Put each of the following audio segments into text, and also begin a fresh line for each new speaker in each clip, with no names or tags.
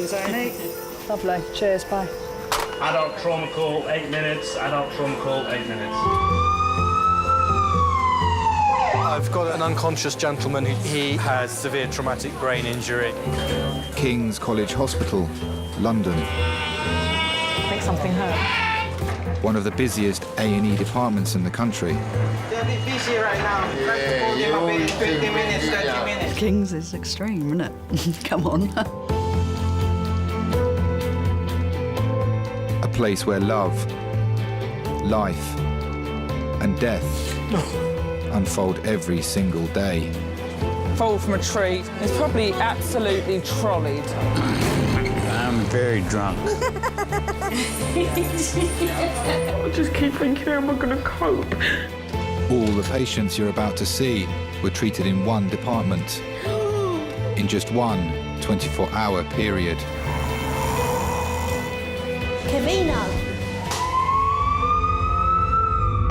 Hours A&E. Lovely. Cheers, bye.
Adult trauma call, 8 minutes. Adult trauma call, 8 minutes.
I've got an unconscious gentleman. He has severe traumatic brain injury.
King's College Hospital, London.
I think something hurt.
One of the busiest A&E departments in the country.
They're a bit busy right now. Try to call them maybe 20 minutes, 30 minutes.
King's is extreme, isn't it? Come on.
A place where love, life and death unfold every single day.
Fall from a tree. It's probably absolutely trolleyed.
I'm very drunk.
I just keep thinking, how am I going to cope?
All the patients you're about to see were treated in one department, in just one 24-hour period.
Cavino.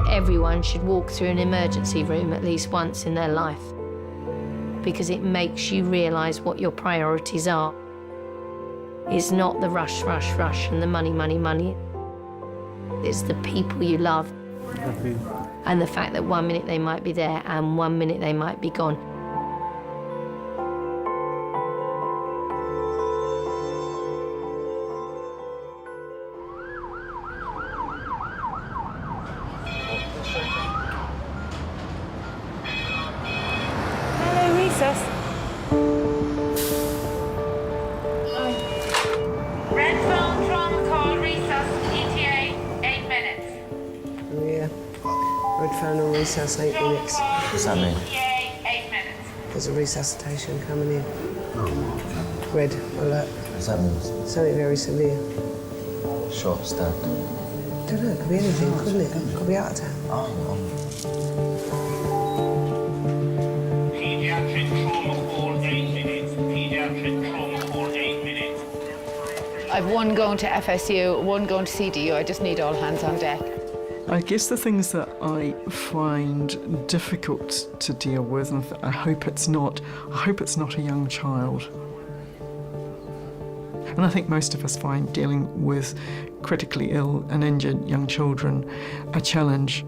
Everyone should walk through an emergency room at least once in their life, because it makes you realise what your priorities are. It's not the rush, rush, rush and the money, money, money. It's the people you love. And the fact that 1 minute they might be there and 1 minute they might be gone.
Hello, recess.
Red phone trauma call, recess, ETA, 8 minutes.
Yeah. Red phone and recess, 8 minutes.
What's that mean?
ETA, 8 minutes.
There's a resuscitation coming in. Red alert.
What's that mean?
Something very severe.
Shot, stabbed.
Don't know, it could be anything, couldn't it? Could be heart attack.
Pediatric trauma call, 8 minutes. Pediatric trauma call, 8 minutes.
I've one going to FSU, one going to CDU. I just need all hands on deck.
I guess the things that I find difficult to deal with, and I hope it's not a young child. And I think most of us find dealing with critically ill and injured young children a challenge.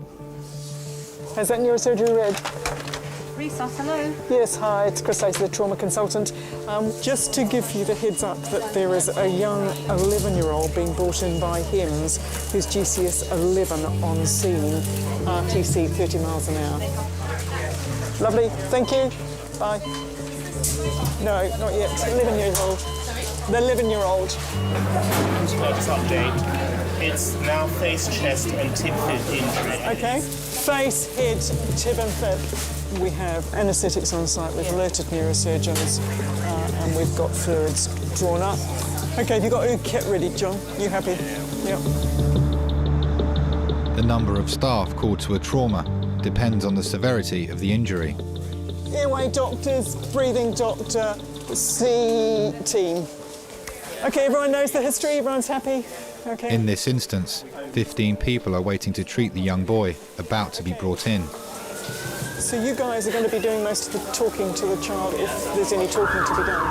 Has that neurosurgery read?
Resus, hello.
Yes, hi, it's Chris, the trauma consultant. Just to give you the heads up that there is a young 11-year-old being brought in by HIMS who's GCS 11 on scene, RTC 30 miles an hour. Lovely, thank you. Bye. No, not yet. 11-year-old. The 11-year-old.
Status update. It's now face, chest and tib fib injury.
Okay. Face, head, tib and fib. We have anaesthetics on site. We've alerted neurosurgeons and we've got fluids drawn up. OK, have you got your kit ready, John? You happy? Yep.
The number of staff called to a trauma depends on the severity of the injury.
Airway doctors, breathing doctor, C team. OK, everyone knows the history, everyone's happy? OK.
In this instance, 15 people are waiting to treat the young boy about to be brought in.
So you guys are going to be doing most of the talking to the child if there's any talking to be done?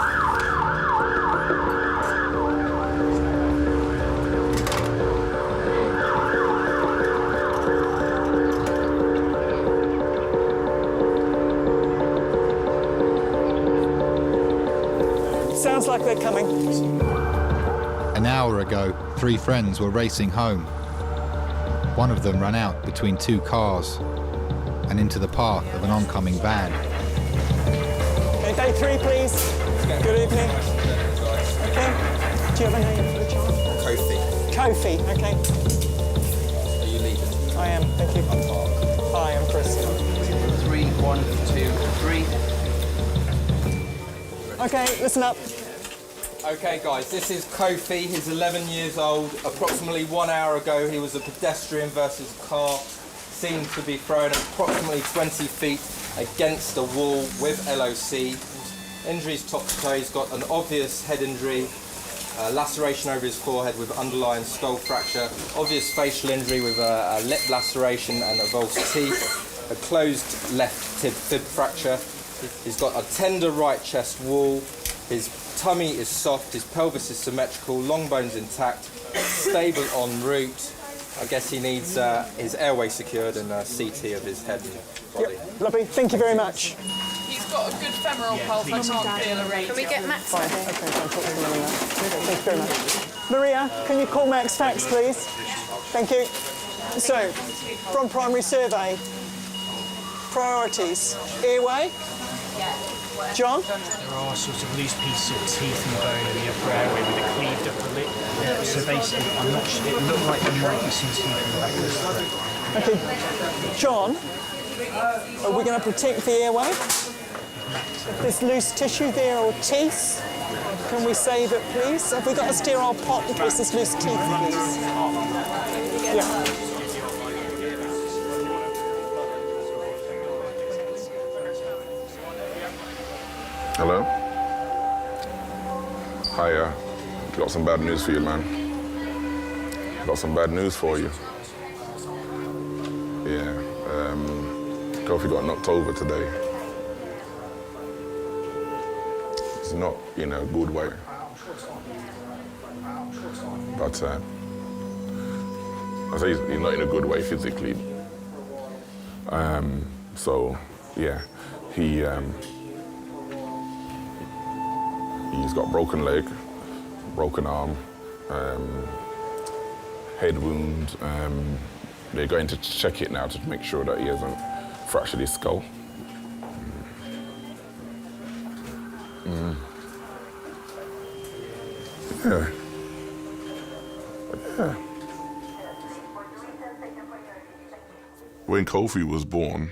Sounds like they're coming.
An hour ago, 3 friends were racing home. One of them ran out between 2 cars and into the path of an oncoming van.
Okay, day 3, please. Good evening. Okay. Do you have a name for the child?
Kofi.
Kofi, okay.
Are you leaving?
I am, thank you. Hi, I'm Chris.
3, 1, 2, 3.
Okay, listen up.
Okay, guys, this is Kofi. He's 11 years old. Approximately 1 hour ago, he was a pedestrian versus a car, seen to be thrown approximately 20 feet against a wall with LOC. Injuries top to toe. He's got an obvious head injury, laceration over his forehead with underlying skull fracture, obvious facial injury with a lip laceration and avulsed teeth, a closed left tib fib fracture. He's got a tender right chest wall, His tummy is soft, his pelvis is symmetrical, long bones intact, stable en route. I guess he needs his airway secured and a CT of his head and body.
Yep, lovely. Thank you very much.
He's got a good femoral pulse. I can't feel a rate.
Can we get Max?
Fine. Okay, I'll talk to Maria. Thank you very much. Maria, can you call Max Fax, please? Thank you. So, from primary survey, priorities. Airway? John?
There are sort of loose pieces of teeth and bone in the upper airway with a cleaved upper lip. So basically, I'm not sure. It looked like there might be some teeth in the back of the throat.
Okay, John, are we going to protect the airway? If there's loose tissue there or teeth, can we save it, please? Have we got a sterile pot in case there's loose teeth, please? Yeah.
Hello? Hiya. Got some bad news for you, man. Got some bad news for you. Yeah, Kofi got knocked over today. It's not in a good way. But I say he's not in a good way physically. So, yeah, he's got broken leg, broken arm, head wound. They're going to check it now to make sure that he hasn't fractured his skull. Yeah. Yeah. When Kofi was born,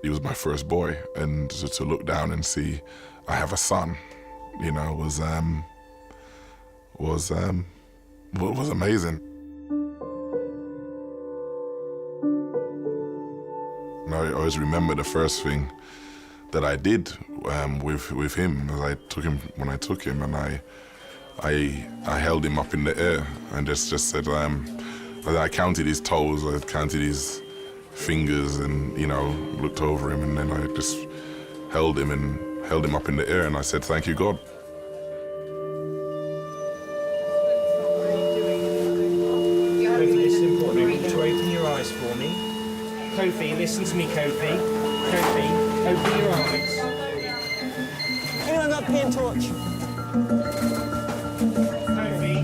he was my first boy, and to look down and see I have a son, you know, was amazing. I always remember the first thing that I did with him. I took him when I took him, and I held him up in the air and just said, I counted his toes, I counted his fingers, and looked over him, and then I just held him up in the air, and I said, "Thank you, God."
Kofi, this is important. I want you to open your eyes for me. Kofi, listen to me, Kofi. Kofi, open your eyes.
Anyone got a pen torch?
Kofi,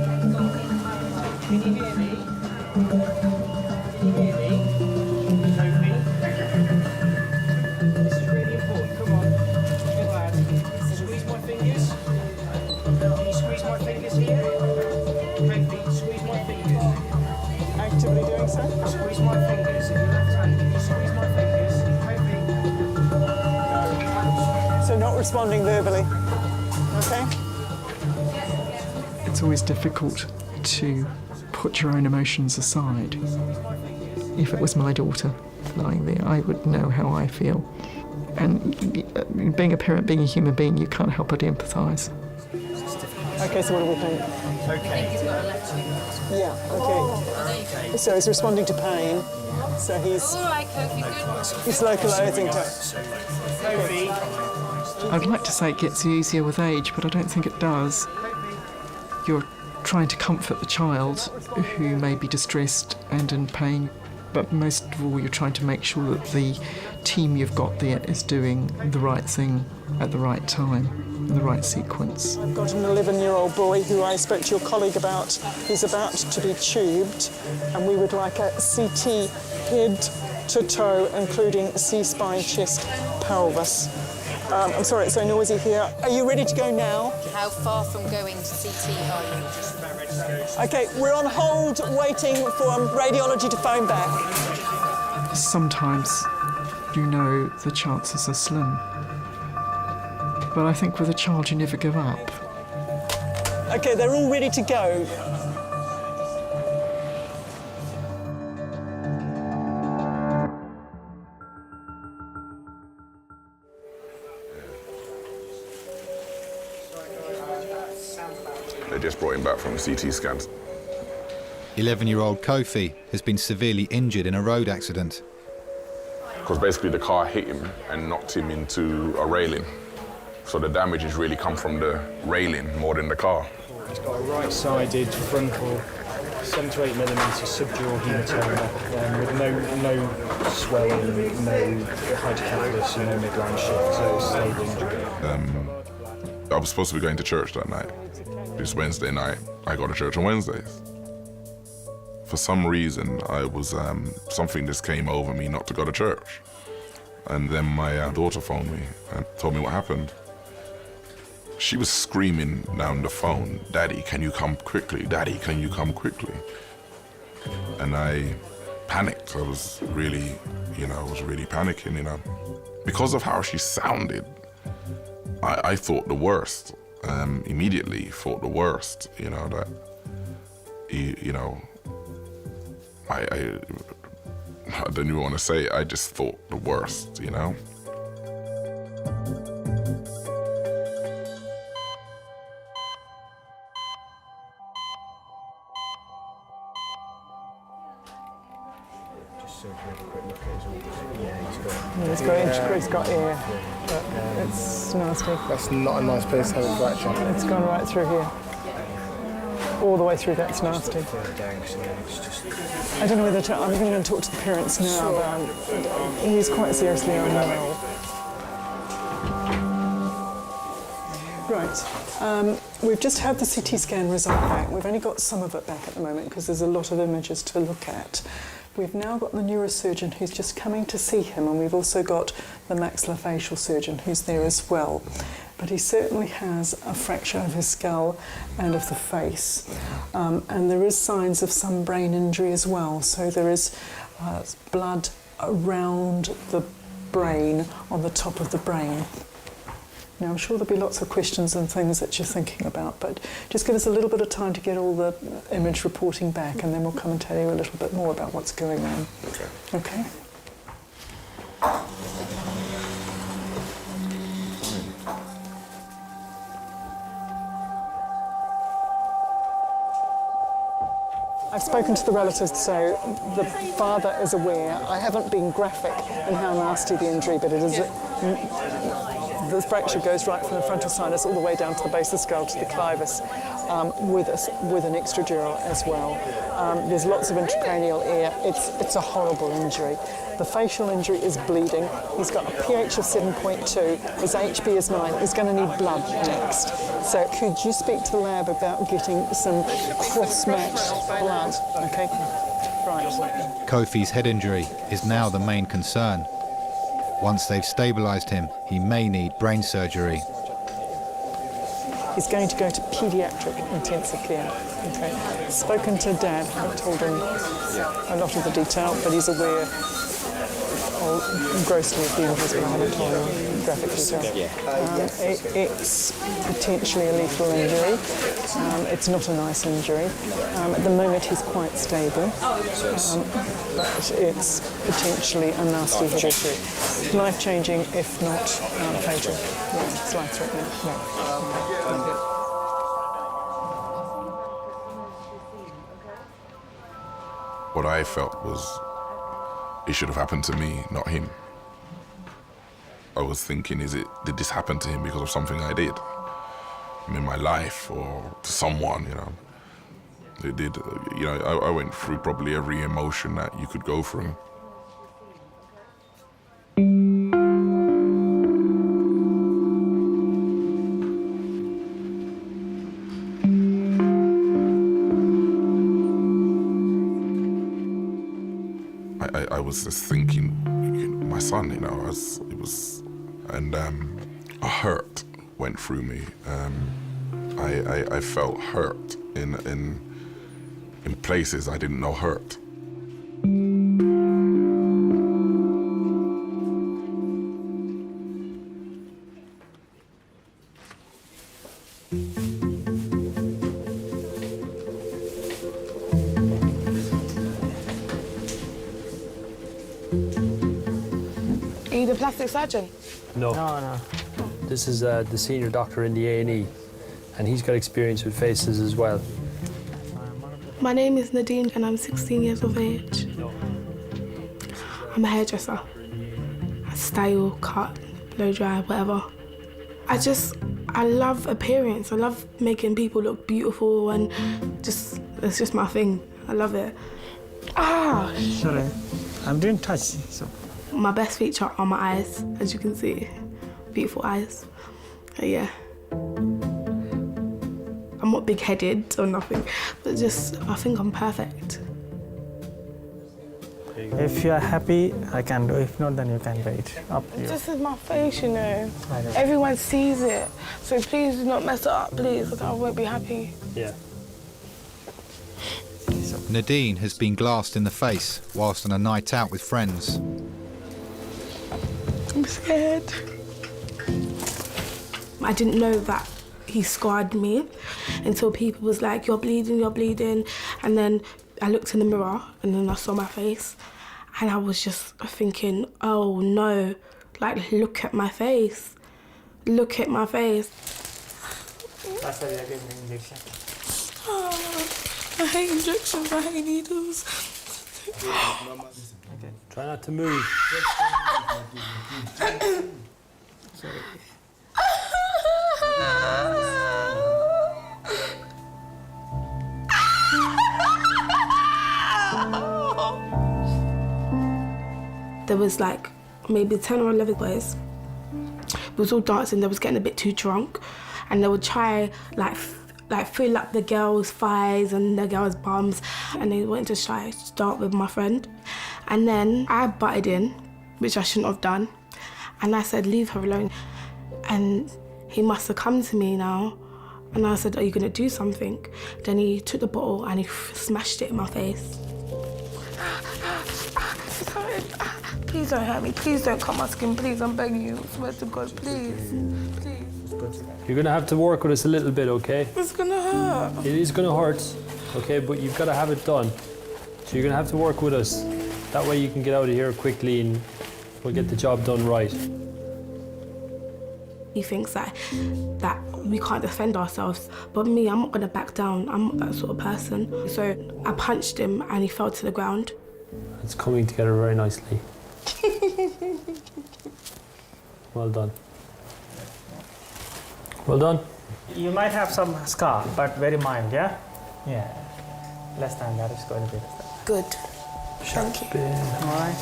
can you hear me? Can you hear me? Kofi, this is really important. Come on, good lad. Squeeze my fingers. Can you squeeze my fingers here? Kofi, squeeze my fingers.
Actively doing so?
Squeeze my fingers in your left hand. Can you squeeze my fingers? Kofi.
So not responding verbally. Okay? It's always difficult to put your own emotions aside. If it was my daughter lying there, I would know how I feel. And being a parent, being a human being, you can't help but empathise. Okay, so what do we think?
Okay.
Yeah, okay. So he's responding to pain. So he's localising to it. I'd like to say it gets easier with age, but I don't think it does. You're trying to comfort the child who may be distressed and in pain, but most of all you're trying to make sure that the team you've got there is doing the right thing at the right time, in the right sequence. I've got an 11-year-old boy who I spoke to your colleague about. He's about to be tubed, and we would like a CT head to toe, including C-spine, chest, pelvis. I'm sorry, it's so noisy here. Are you ready to go now?
How far from going to CT are you?
OK, we're on hold, waiting for radiology to phone back. Sometimes you know the chances are slim. But I think with a child, you never give up. OK, they're all ready to go.
They just brought him back from CT scans.
11-year-old Kofi has been severely injured in a road accident.
Because basically the car hit him and knocked him into a railing. So the damage has really come from the railing more than the car.
He's got a right-sided frontal 7 to 8 millimetre subdural hematoma with no swelling, no hydrocephalus, and no midline shift, so it's a stable injury.
I was supposed to be going to church that night. It's Wednesday night. I go to church on Wednesdays. For some reason, I was something just came over me not to go to church. And then my daughter phoned me and told me what happened. She was screaming down the phone, "Daddy, can you come quickly? Daddy, can you come quickly?" And I panicked. I was really panicking, Because of how she sounded, I thought the worst. Immediately thought the worst, that, I don't even want to say it, I just thought the worst,
He's got ear, but it's nasty.
That's not a nice place to have a fracture.
It's gone right through here. All the way through, that's nasty. I don't know whether I'm going to talk to the parents now, but he's quite seriously unwell. Right, we've just had the CT scan result back. We've only got some of it back at the moment because there's a lot of images to look at. We've now got the neurosurgeon who's just coming to see him, and we've also got the maxillofacial surgeon who's there as well. But he certainly has a fracture of his skull and of the face. And there is signs of some brain injury as well. So there is blood around the brain, on the top of the brain. Now, I'm sure there'll be lots of questions and things that you're thinking about, but just give us a little bit of time to get all the image reporting back, and then we'll come and tell you a little bit more about what's going on.
Okay.
Okay? I've spoken to the relatives, so the father is aware. I haven't been graphic in how nasty the injury, but it is. The fracture goes right from the frontal sinus all the way down to the base of the skull to the clivus, with an extradural as well. There's lots of intracranial air. It's a horrible injury. The facial injury is bleeding. He's got a pH of 7.2. His HB is 9. He's going to need blood next. So could you speak to the lab about getting some cross-matched blood? Okay. Right.
Kofi's head injury is now the main concern. Once they've stabilised him, he may need brain surgery.
He's going to go to paediatric intensive care. Okay. Spoken to Dad, haven't told him a lot of the detail, but he's aware grossly of the injuries, but I haven't told him graphic detail. It's potentially a lethal injury. It's not a nice injury. At the moment he's quite stable, but it's potentially a nasty head injury. Life-changing, if not fatal. Yeah, it's life-threatening. No.
What I felt was it should have happened to me, not him. I was thinking, did this happen to him because of something I did in my life or to someone, It did, I went through probably every emotion that you could go through. I was just thinking, my son, and a hurt went through me. I felt hurt in places I didn't know hurt.
Are you the plastic surgeon?
No.
No.
This is the senior doctor in the A&E, and he's got experience with faces as well.
My name is Nadine, and I'm 16 years of age. I'm a hairdresser. I style, cut, blow dry, whatever. I love appearance. I love making people look beautiful and it's just my thing. I love it.
Sorry, I'm doing touch. So.
My best feature are my eyes, as you can see. Beautiful eyes. Yeah. I'm not big-headed or nothing, but I think I'm perfect.
If you're happy, I can do. If not, then you can wait. Up to you.
This is my face, you know.
I know.
Everyone sees it. So please do not mess it up, please, because I won't be happy.
Yeah.
Nadine has been glassed in the face whilst on a night out with friends.
I'm scared. I didn't know that he scarred me until people was like, you're bleeding, you're bleeding. And then I looked in the mirror and then I saw my face and I was just thinking, oh no, like look at my face. Look at my face.
That's why I gave me injection.
Oh, I hate injections, I hate needles.
Okay. Try not to move.
Sorry.
There was like maybe 10 or 11 boys. We was all dancing, they was getting a bit too drunk and they would try like fill up the girls' thighs and the girls' bums and they wanted to try to start with my friend. And then I butted in, which I shouldn't have done, and I said, leave her alone. And he must have come to me now and I said, are you gonna do something? Then he took the bottle and he smashed it in my face. Please don't hurt me, please don't cut my skin, please, I'm begging you, I swear to God, please, please.
You're going to have to work with us a little bit, okay?
It's gonna hurt.
It is going to hurt, okay, but you've got to have it done. So you're going to have to work with us. That way you can get out of here quickly and we'll get the job done right.
He thinks that we can't defend ourselves, but me, I'm not gonna back down. I'm not that sort of person. So I punched him and he fell to the ground.
It's coming together very nicely. Well done. Well done.
You might have some scar, but very mild, yeah? Yeah. Less than that, it's going to be less than that.
Good. Thank you.
All right.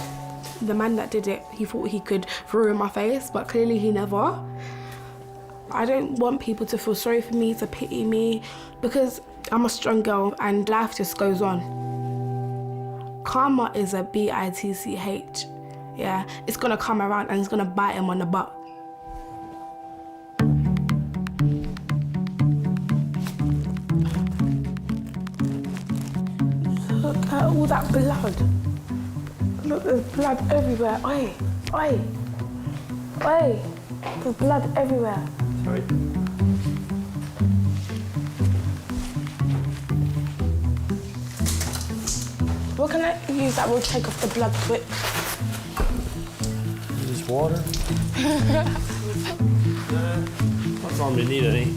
The man that did it, he thought he could throw in my face, but clearly he never. I don't want people to feel sorry for me, to pity me, because I'm a strong girl and life just goes on. Karma is a B-I-T-C-H. Yeah, it's gonna come around and it's gonna bite him on the butt. Look at all that blood. Look, there's blood everywhere. Oi, oi, oi. There's blood everywhere.
Sorry.
What can I use that will take off the blood quick?
Just water. Not normally need any.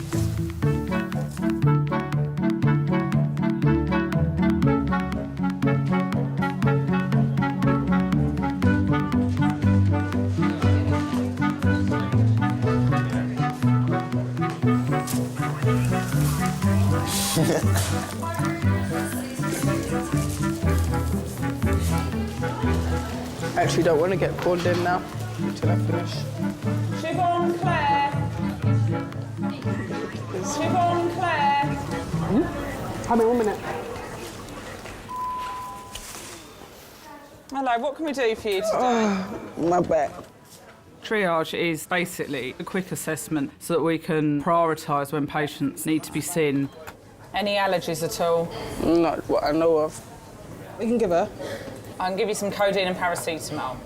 I actually don't want to get pulled in now until I finish.
Siobhan Claire. Siobhan Claire.
Hold on 1 minute.
Hello, what can we do for you today?
My back.
Triage is basically a quick assessment so that we can prioritise when patients need to be seen.
Any allergies at all?
Not what I know of. We can give her.
I can give you some codeine and paracetamol.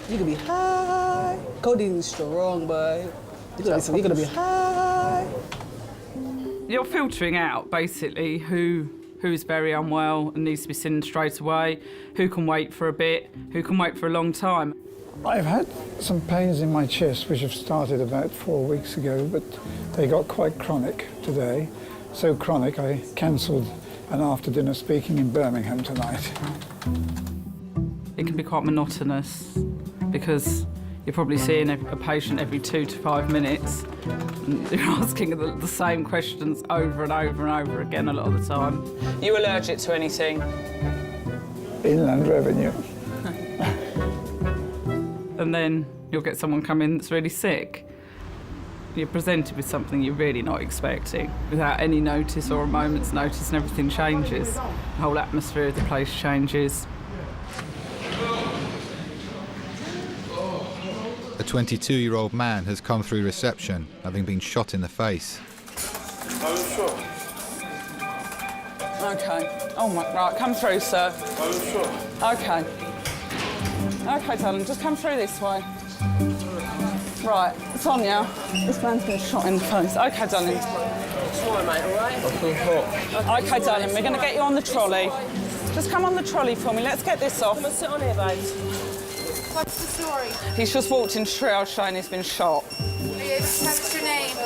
You could be high. Codeine is strong, boy. You're gonna be high.
You're filtering out basically who's very unwell and needs to be seen straight away, who can wait for a bit, who can wait for a long time.
I've had some pains in my chest which have started about 4 weeks ago, but they got quite chronic today. So chronic I cancelled an after-dinner speaking in Birmingham tonight.
It can be quite monotonous because You're probably seeing a patient every 2 to 5 minutes, and you're asking the same questions over and over and over again a lot of the time. You allergic to anything?
Inland revenue.
And then you'll get someone come in that's really sick. You're presented with something you're really not expecting, without any notice or a moment's notice, and everything changes. The whole atmosphere of the place changes.
A 22-year-old man has come through reception, having been shot in the face.
Are you sure? OK. Oh, right, come through, sir. Are you sure? OK. OK, darling, just come through this way. Right, Sonia, this man's been shot in the face. OK, darling.
Sorry, mate, all right? I feel hot.
OK, darling, we're going to get you on the trolley. Just come on the trolley for me. Let's get this off.
Come and sit on here, babes.
What's the story?
He's just walked in triage saying he's been shot.
Are you able to tell us your name?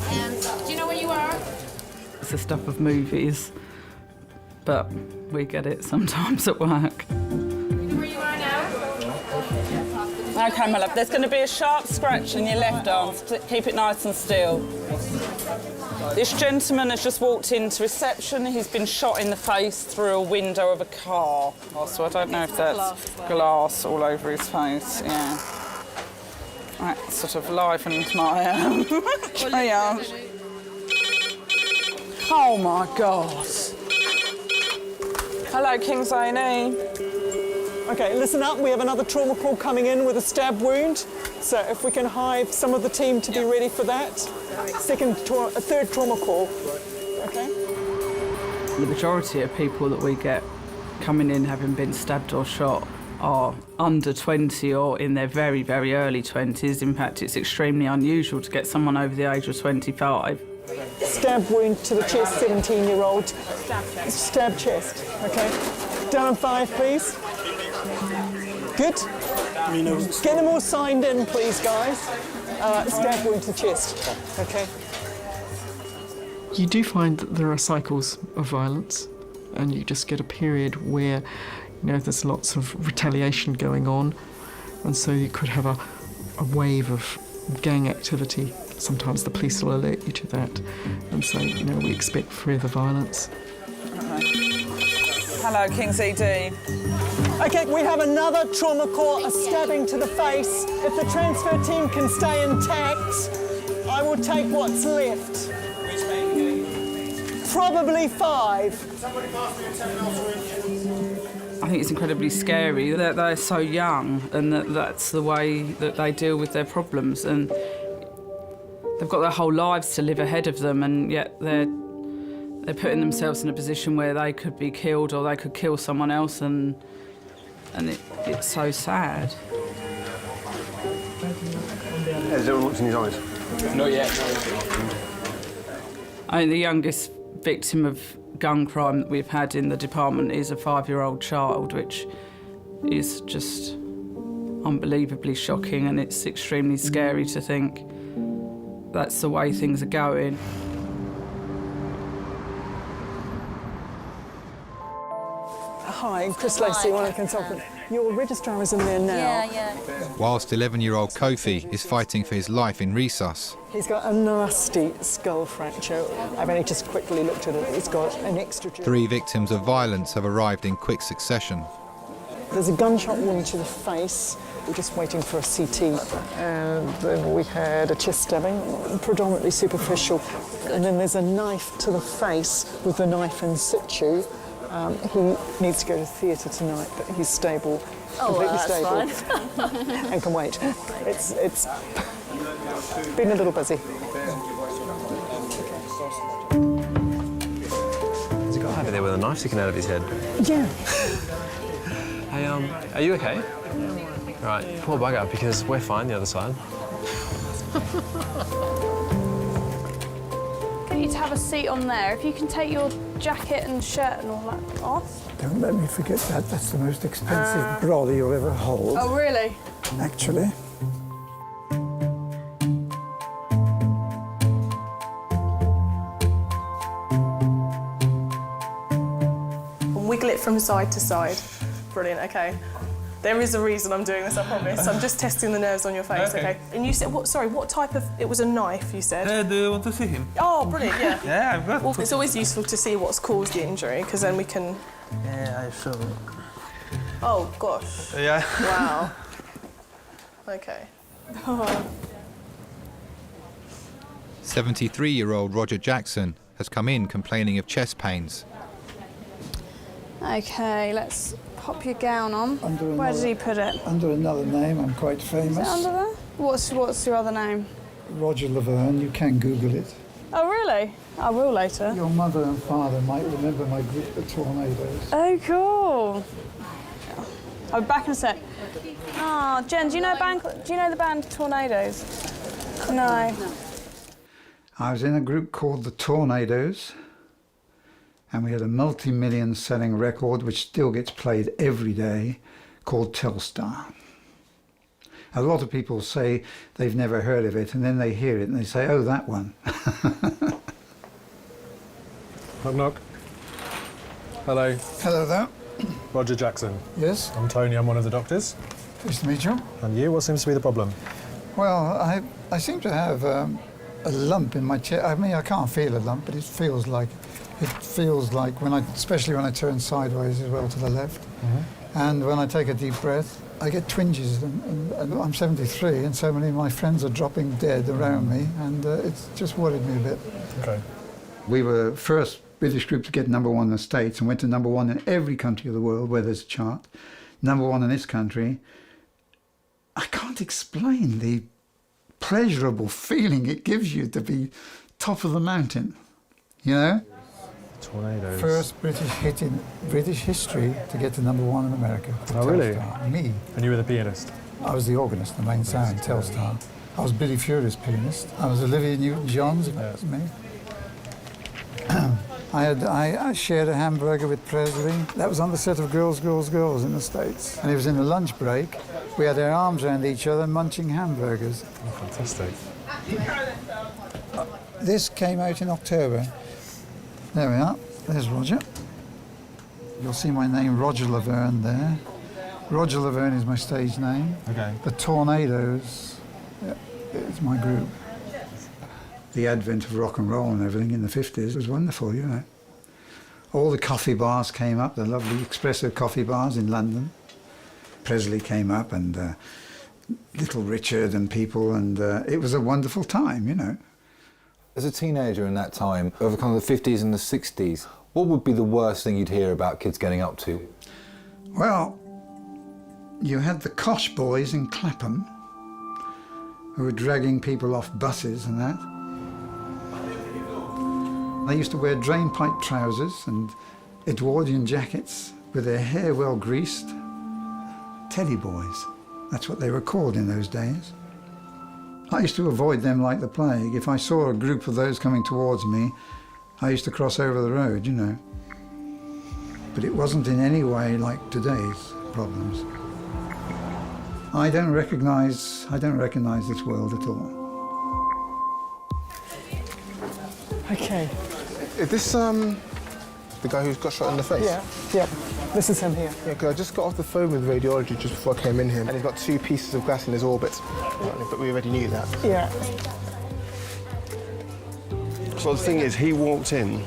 And do you know where you are?
It's the stuff of movies, but we get it sometimes at work.
Where you are now?
OK, my love, there's going to be a sharp scratch in your left arm. Keep it nice and still. This gentleman has just walked into reception. He's been shot in the face through a window of a car. So I don't know if that's glass all over his face, yeah. That sort of livened my triage. Oh, my God. Hello, King's A&E.
OK, listen up. We have another trauma call coming in with a stab wound. So if we can hive some of the team to be ready for that. Third trauma call. OK?
The majority of people that we get coming in having been stabbed or shot are under 20 or in their very, very early 20s. In fact, it's extremely unusual to get someone over the age of 25.
Stab wound to the chest, 17-year-old. Stab chest. OK. Down on 5, please. Good. Get them all signed in, please, guys. Stab wound to the chest. OK. You do find that there are cycles of violence, and you just get a period where, there's lots of retaliation going on, and so you could have a wave of gang activity. Sometimes the police will alert you to that, and so, we expect further violence.
Hello, King's ED.
OK, we have another trauma call, a stabbing to the face. If the transfer team can stay intact, I will take what's left. Probably 5.
I think it's incredibly scary that they're so young and that's the way that they deal with their problems, and they've got their whole lives to live ahead of them, and yet they're putting themselves in a position where they could be killed or they could kill someone else, and it's so sad.
Has everyone looked in his eyes?
Not yet.
I think the youngest victim of gun crime that we've had in the department is a 5-year-old child, which is just unbelievably shocking, and it's extremely scary to think that's the way things are going.
Hi, Chris Lacey, one of the consultants. Your registrar is in there now.
Yeah.
Whilst 11-year-old Kofi is fighting for his life in resus.
He's got a nasty skull fracture. I've only just quickly looked at it. He's got an extra...
3 victims of violence have arrived in quick succession.
There's a gunshot wound to the face. We're just waiting for a CT. And then we had a chest stabbing, predominantly superficial. And then there's a knife to the face with the knife in situ. He needs to go to theatre tonight, but he's stable, completely stable, and can wait. It's been a little busy.
Has he got over there with a knife sticking out of his head?
Yeah.
Hey, are you okay? Right, poor bugger, because we're fine the other side.
Get you to have a seat on there. If you can take your jacket and shirt and all that off.
Don't let me forget that. That's the most expensive brolly you'll ever hold.
Oh, really?
Actually.
And wiggle it from side to side. Brilliant, OK.
There is a reason I'm doing this, I promise. I'm just testing the nerves on your face, okay? And you said, what type of... It was a knife, you said?
Do you want to see him?
Oh, brilliant, yeah.
Yeah, I've got...
Well, it's always useful to see what's caused the injury, because then we can...
Yeah, I show you.
Oh, gosh.
Yeah.
Wow. Okay.
73-year-old Roger Jackson has come in complaining of chest pains.
Okay, let's pop your gown on. Where did he put it?
Under another name, I'm quite famous.
Is it under there? What's your other name?
Roger Laverne, you can Google it.
Oh, really? I will later.
Your mother and father might remember my group, the Tornadoes.
Oh, cool. I'll be back in a sec. Ah, Jen, do you know the band Tornadoes? No.
I was in a group called the Tornadoes, and we had a multi-million selling record which still gets played every day, called Telstar. A lot of people say they've never heard of it, and then they hear it and they say, oh, that one.
Knock, knock. Hello.
Hello there.
Roger Jackson.
Yes?
I'm Tony, I'm one of the doctors.
Nice to meet you.
And you, what seems to be the problem?
Well, I seem to have a lump in my chest. I mean, I can't feel a lump, but it feels like when especially when I turn sideways as well to the left.
Mm-hmm.
And when I take a deep breath, I get twinges. And I'm 73, and so many of my friends are dropping dead around me, and it's just worried me a bit.
Okay.
We were the first British group to get #1 in the States and went to #1 in every country of the world where there's a chart. #1 in this country. I can't explain the pleasurable feeling it gives you to be top of the mountain, you know?
Tornadoes.
First British hit in British history to get to #1 in America.
Oh, really?
Telstar. Me.
And you were the pianist?
I was the organist, the main sound, Telstar. I was Billy Furier's pianist. I was Olivia Newton-John's,
yes.
Me. I shared a hamburger with Presley. That was on the set of Girls, Girls, Girls in the States. And it was in the lunch break. We had our arms around each other munching hamburgers.
Oh, fantastic.
This came out in October. There we are. There's Roger. You'll see my name, Roger Laverne, there. Roger Laverne is my stage name.
Okay.
The Tornadoes is my group. The advent of rock and roll and everything in the 50s was wonderful, you know. All the coffee bars came up, the lovely espresso coffee bars in London. Presley came up, and Little Richard and people, and it was a wonderful time, you know.
As a teenager in that time, over kind of the 50s and the 60s, what would be the worst thing you'd hear about kids getting up to?
Well, you had the Kosh boys in Clapham who were dragging people off buses and that. They used to wear drainpipe trousers and Edwardian jackets with their hair well greased. Teddy boys, that's what they were called in those days. I used to avoid them like the plague. If I saw a group of those coming towards me, I used to cross over the road, you know. But it wasn't in any way like today's problems. I don't recognise this world at all.
Okay.
Is this the guy who's got shot in the face?
Yeah. This is him here.
Yeah, because I just got off the phone with radiology just before I came in here, and he's got 2 pieces of glass in his orbit. But we already knew that.
Yeah.
So the thing is, he walked in,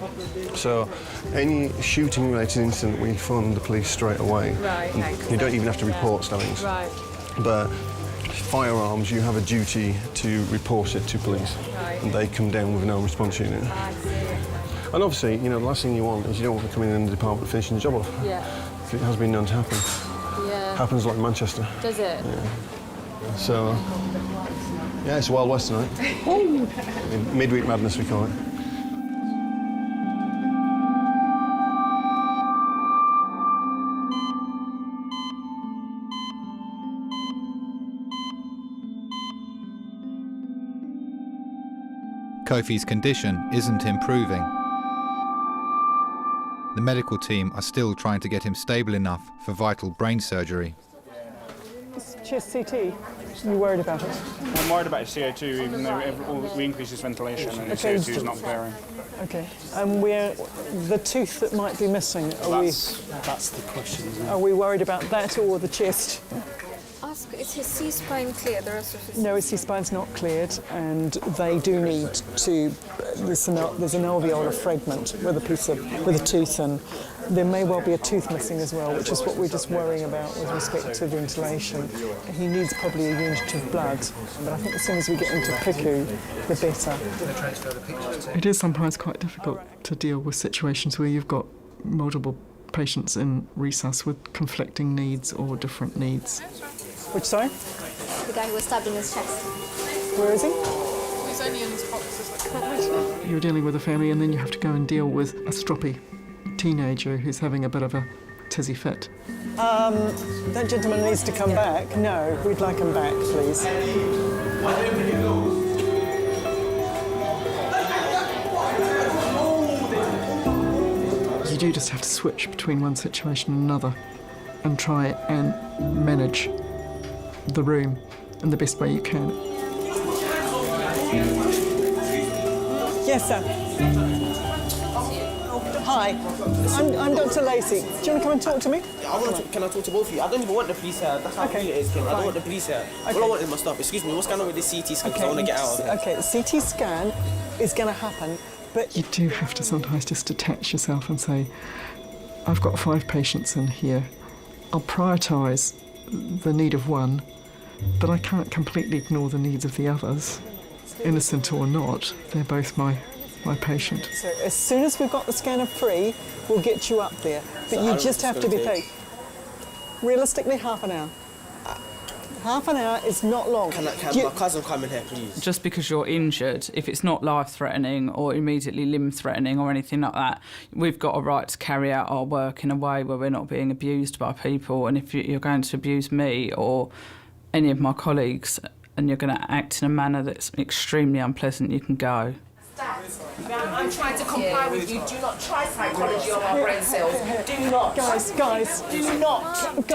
so any shooting-related incident, we phone the police straight away.
Right, okay.
You don't even have to report stabbings.
Right.
But firearms, you have a duty to report it to police.
Right.
And they come down with no response unit.
I see.
And obviously, you know, the last thing you want is you don't want to come in the department finishing the job off.
Yeah.
It has been known to happen.
Yeah.
Happens like Manchester.
Does it?
Yeah. So, yeah, it's Wild West tonight. Midweek madness, we call it.
Kofi's condition isn't improving. The medical team are still trying to get him stable enough for vital brain surgery.
It's
chest CT? You worried about it?
I'm worried about his CO2, even though we increase his ventilation and his CO2 is not clearing.
Okay. And the tooth that might be missing,
That's the question, isn't it?
are we worried about that or the chest?
Ask, is his C-spine clear? The rest of his...
No, his C-spine's not cleared, and they do need to. There's an alveolar fragment with a tooth, and there may well be a tooth missing as well, which is what we're just worrying about with respect to ventilation. He needs probably a unit of blood, but I think as soon as we get into PICU, the better. It is sometimes quite difficult to deal with situations where you've got multiple patients in resus with conflicting needs or different needs. Which, sorry?
The guy who was stabbed in his chest.
Where is he?
He's only in his boxes.
You're dealing with a family and then you have to go and deal with a stroppy teenager who's having a bit of a tizzy fit. That gentleman needs to come back. No, we'd like him back, please. You do just have to switch between one situation and another and try and manage the room in the best way you can. Yes, sir. Hi, I'm Dr. Lacey. Do you want to come and talk to me?
Can I talk to both of you? I don't even want the police here. That's how cool it is, Kim. I don't want the police here. All I want is my stuff. Excuse me, what's going on with this CT scan? Because I want to get out of here.
Okay, CT scan is going to happen, but you do have to sometimes just detach yourself and say, I've got 5 patients in here. I'll prioritise the need of one, but I can't completely ignore the needs of the others. Innocent or not, they're both my patient. So as soon as we've got the scanner free, we'll get you up there. But so you just have to be paid. Realistically, half an hour. Half an hour is not long.
Can my cousin come in here, please?
Just because you're injured, if it's not life-threatening or immediately limb-threatening or anything like that, we've got a right to carry out our work in a way where we're not being abused by people. And if you're going to abuse me or any of my colleagues and you're going to act in a manner that's extremely unpleasant, you can go.
I'm trying to comply with you. Do not try psychology on our brain cells. Do not.
Guys.
Do not.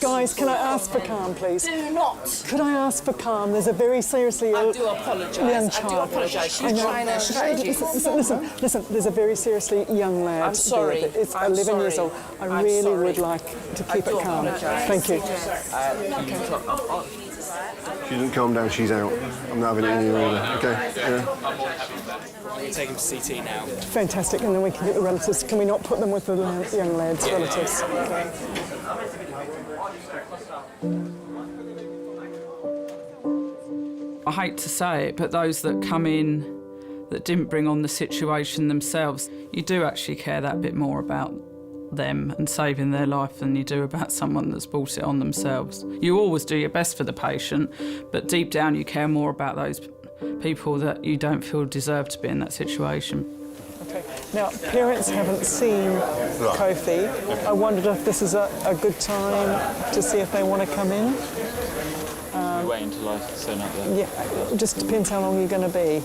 Guys, can I ask for calm, please?
Do not.
Could I ask for calm? There's a very seriously ill
I do apologise.
young child.
I do apologise. She's trying her strategy.
Listen, there's a very seriously young lad.
I'm sorry.
There. It's 11 years old. I really would like to keep it calm. Thank you.
She didn't calm down, she's out. I'm not having it any longer. Okay? Yeah.
We'll take him to CT now.
Fantastic, and then we can get the relatives. Can we not put them with the young lad's relatives? Okay.
I hate to say it, but those that come in that didn't bring on the situation themselves, you do actually care that bit more about them and saving their life than you do about someone that's brought it on themselves. You always do your best for the patient, but deep down you care more about those people that you don't feel deserve to be in that situation.
Okay. Now, parents haven't seen Kofi. I wondered if this is a good time to see if they want to come in.
You wait until I turn up there?
Yeah, it just depends how long you're going to be.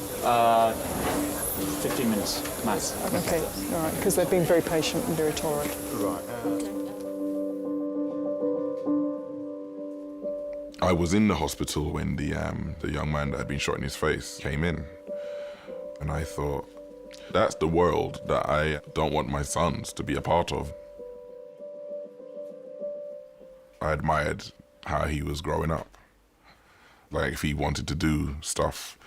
15 minutes, max.
Okay, all right, because they've been very patient and very tolerant.
Right. I was in the hospital when the young man that had been shot in his face came in, and I thought, that's the world that I don't want my sons to be a part of. I admired how he was growing up. Like, if he wanted to do stuff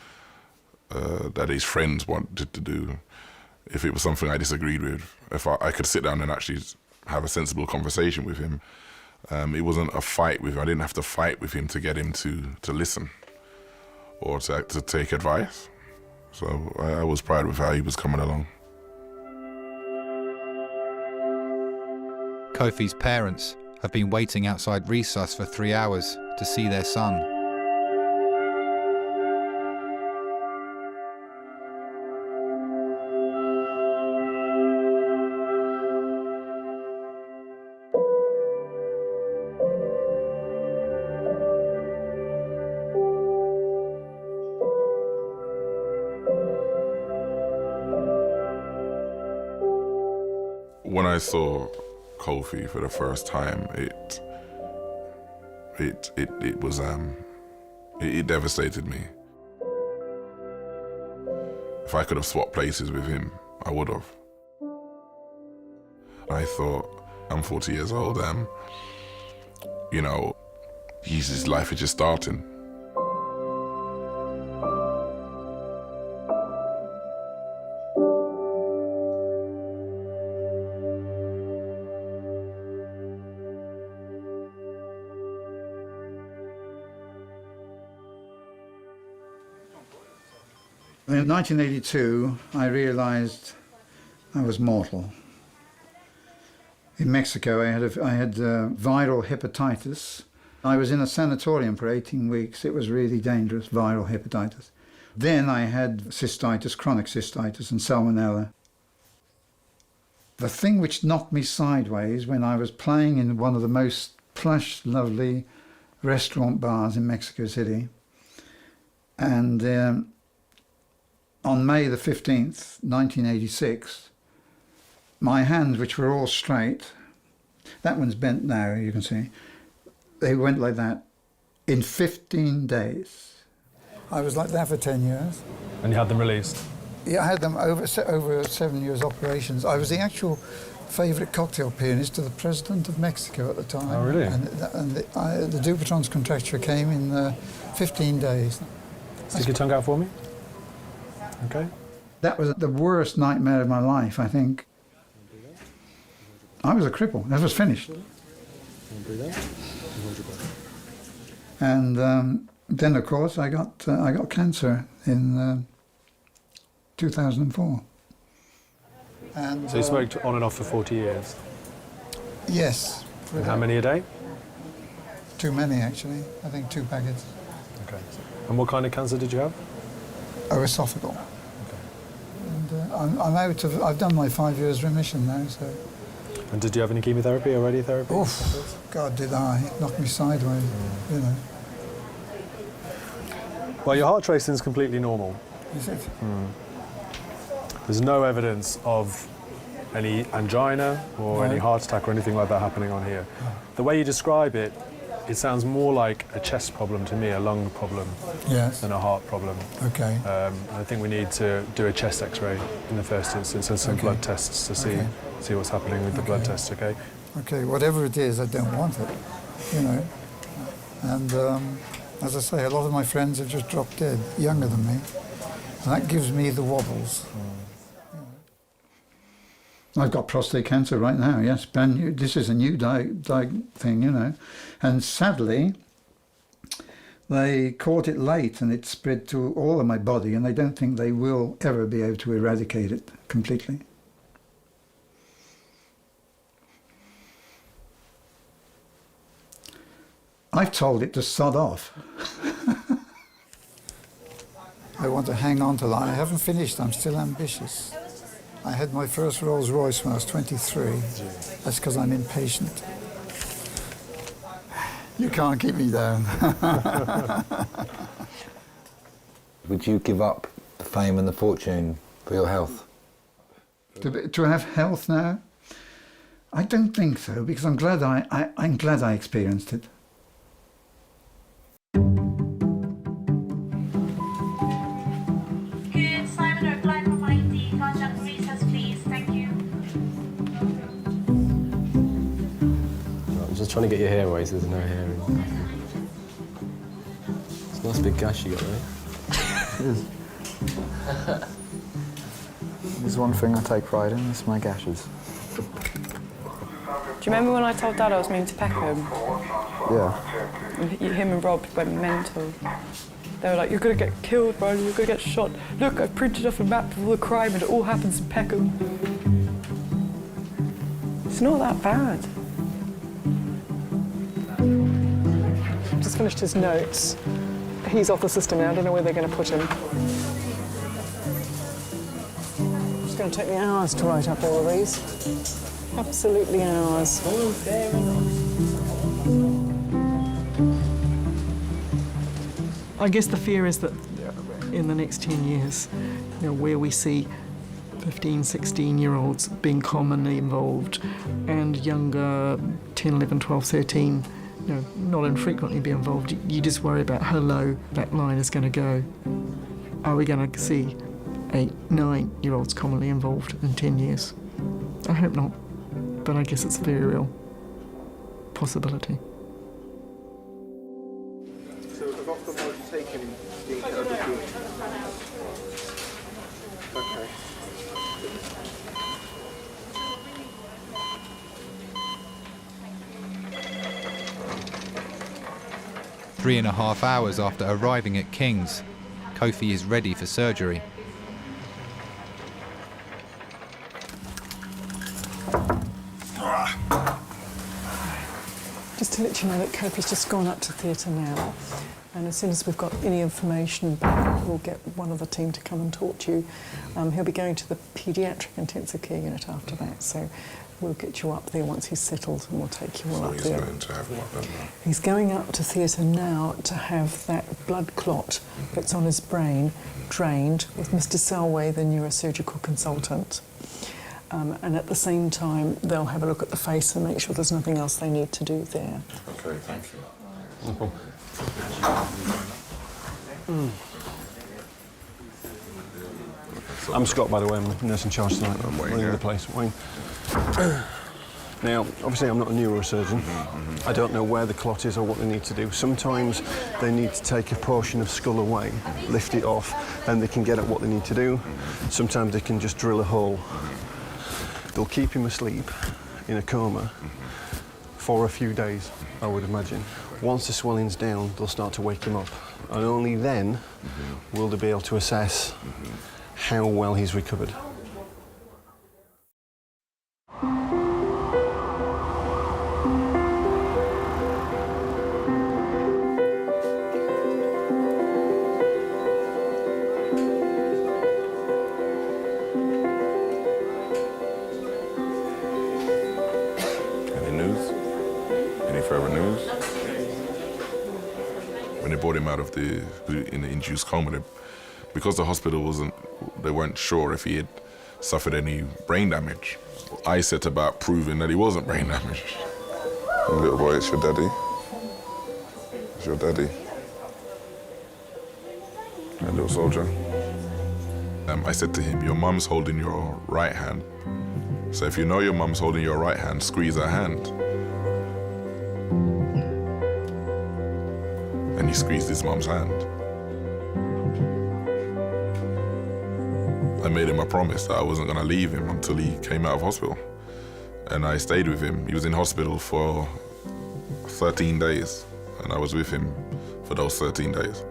that his friends wanted to do, if it was something I disagreed with, if I could sit down and actually have a sensible conversation with him. It wasn't a fight with him. I didn't have to fight with him to get him to listen or to take advice. So I was proud with how he was coming along.
Kofi's parents have been waiting outside resus for 3 hours to see their son.
When I saw Kofi for the first time, it was it devastated me. If I could have swapped places with him, I would have. I thought, I'm 40 years old, you know, his life is just starting.
In 1982, I realized I was mortal. In Mexico, I had viral hepatitis. I was in a sanatorium for 18 weeks. It was really dangerous, viral hepatitis. Then I had cystitis, chronic cystitis, and salmonella. The thing which knocked me sideways when I was playing in one of the most plush, lovely restaurant bars in Mexico City, and on May the 15th, 1986, my hands, which were all straight, that one's bent now, you can see, they went like that in 15 days. I was like that for 10 years.
And you had them released?
Yeah, I had them over 7 years operations. I was the actual favourite cocktail pianist of the President of Mexico at the time.
Oh, really?
And the Dupuytren's contracture came in 15 days.
Stick your tongue out for me. Okay.
That was the worst nightmare of my life, I think. I was a cripple. That was finished. And then, of course, I got cancer in 2004. And
so you smoked on and off for 40 years?
Yes.
And how many a day?
Too many, actually. I think 2 packets.
Okay. And what kind of cancer did you have?
Esophageal. And I'm out of. I've done my 5 years remission now. So.
And did you have any chemotherapy or radiotherapy?
Oof! God, did I? It knocked me sideways. You know.
Well, your heart tracing is completely normal.
Is it?
There's no evidence of any angina or any heart attack or anything like that happening on here. The way you describe it, it sounds more like a chest problem to me, a lung problem, than a heart problem.
Okay.
I think we need to do a chest X-ray in the first instance and some blood tests to see what's happening with the blood tests. Okay.
Okay. Whatever it is, I don't want it. You know. And as I say, a lot of my friends have just dropped dead, younger than me, and that gives me the wobbles. I've got prostate cancer right now, yes, brand new. This is a new thing, you know. And sadly, they caught it late and it spread to all of my body, and they don't think they will ever be able to eradicate it completely. I've told it to sod off. I want to hang on to that. I haven't finished, I'm still ambitious. I had my first Rolls Royce when I was 23. That's because I'm impatient. You can't keep me down.
Would you give up the fame and the fortune for your health?
To have health now? I don't think so, because I'm glad I experienced it.
Just trying to get your hair away so there's no hair in. It's a nice big gash you got there.
It is. There's one thing I take pride in, it's my gashes.
Do you remember when I told Dad I was moving to Peckham?
Yeah.
And him and Rob went mental. They were like, "You're gonna get killed, Brian, you're gonna get shot. Look, I printed off a map of all the crime and it all happens in Peckham." It's not that bad.
Just finished his notes. He's off the system now. I don't know where they're going to put him. It's going to take me hours to write up all of these. Absolutely hours. I guess the fear is that in the next 10 years, you know, where we see 15, 16-year-olds being commonly involved and younger 10, 11, 12, 13, not infrequently be involved. You just worry about how low that line is going to go. Are we going to see 8, 9-year-olds commonly involved in 10 years? I hope not, but I guess it's a very real possibility.
So I've got them already taken details of you. Okay.
Three and a half hours after arriving at King's, Kofi is ready for surgery.
Just to let you know that Kofi's just gone up to theatre now, and as soon as we've got any information back, we'll get one of the team to come and talk to you. He'll be going to the paediatric intensive care unit after that, so we'll get you up there once he's settled, and we'll take you all up there.
So he's going to have what then?
He's going up to theatre now to have that blood clot that's on his brain drained with Mr. Selway, the neurosurgical consultant. And at the same time, they'll have a look at the face and make sure there's nothing else they need to do there.
Okay, thank you.
No problem. I'm Scott, by the way. I'm the nurse in charge tonight. I'm running the place. Wayne. Now, obviously, I'm not a neurosurgeon. I don't know where the clot is or what they need to do. Sometimes they need to take a portion of skull away, lift it off, and they can get at what they need to do. Sometimes they can just drill a hole. They'll keep him asleep in a coma for a few days, I would imagine. Once the swelling's down, they'll start to wake him up. And only then will they be able to assess how well he's recovered.
Brought him out of in the induced coma, because the hospital they weren't sure if he had suffered any brain damage. I set about proving that he wasn't brain damaged.
Little boy, it's your daddy. It's your daddy. A little soldier.
I said to him, your mum's holding your right hand. So if you know your mum's holding your right hand, squeeze her hand. And he squeezed his mum's hand. I made him a promise that I wasn't going to leave him until he came out of hospital. And I stayed with him. He was in hospital for 13 days, and I was with him for those 13 days.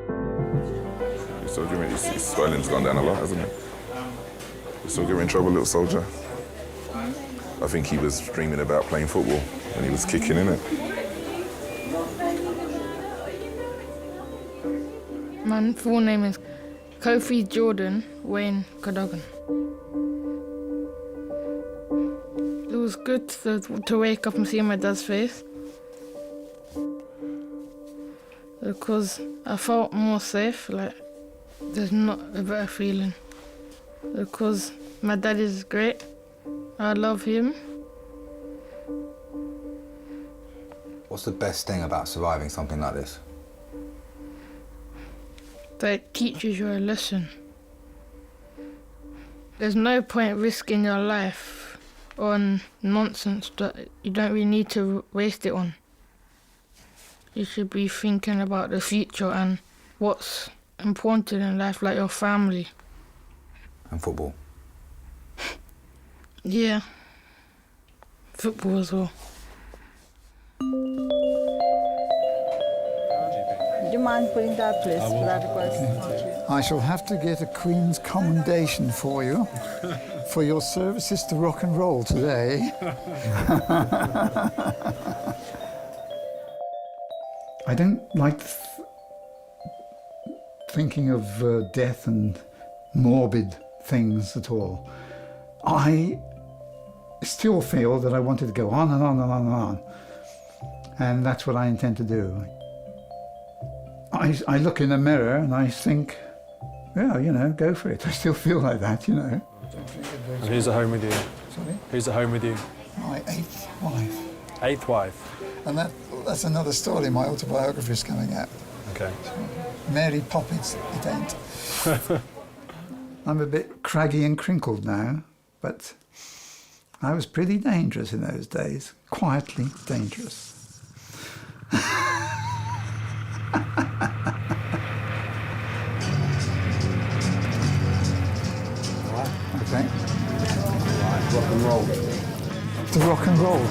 You're still giving, his swelling's gone down a lot, hasn't it? You're still giving trouble, little soldier? I think he was dreaming about playing football when he was kicking, innit?
My full name is Kofi Jordan Wayne Cadogan. It was good to wake up and see my dad's face, because I felt more safe, like there's not a better feeling, because my dad is great, I love him.
What's the best thing about surviving something like this?
That it teaches you a lesson. There's no point risking your life on nonsense that you don't really need to waste it on. You should be thinking about the future and what's important in life, like your family.
And football?
Yeah. Football as well.
Do you mind putting that, please?
I shall have to get a Queen's commendation for you for your services to rock and roll today. I don't like thinking of death and morbid things at all. I still feel that I wanted to go on and on and on and on. And that's what I intend to do. I look in the mirror and I think, yeah, you know, go for it. I still feel like that, you know.
And who's at home with you?
Sorry?
Who's at home with you?
My 8th wife.
8th wife?
And that
that's another story. My autobiography is coming out.
Okay.
Mary Poppins, it ain't. I'm a bit craggy and crinkled now, but I was pretty dangerous in those days. Quietly dangerous. Okay.
Rock and roll.
The rock and roll.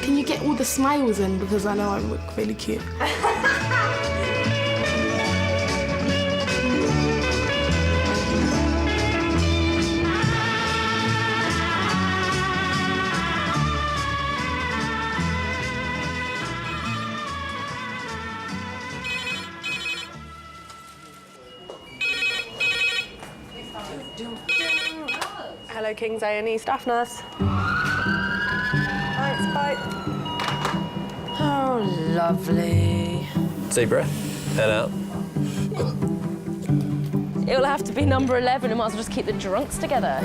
Can you get all the smiles in, because I know I look really cute.
Hello, King's A&E staff nurse. Thanks, bye.
Oh, lovely.
Deep breath. Head out.
It'll have to be number 11. We might as well just keep the drunks together.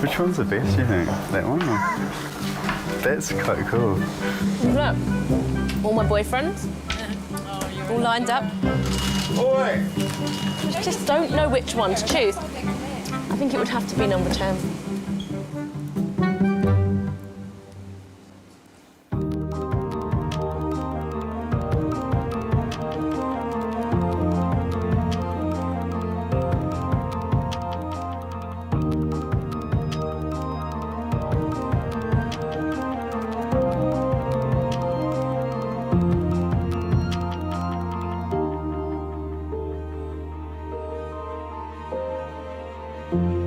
Which one's the best, do you think? That one? Or? That's quite cool.
Look, all my boyfriends, all lined up.
Oi!
Just don't know which one to choose. I think it would have to be number 10.
you.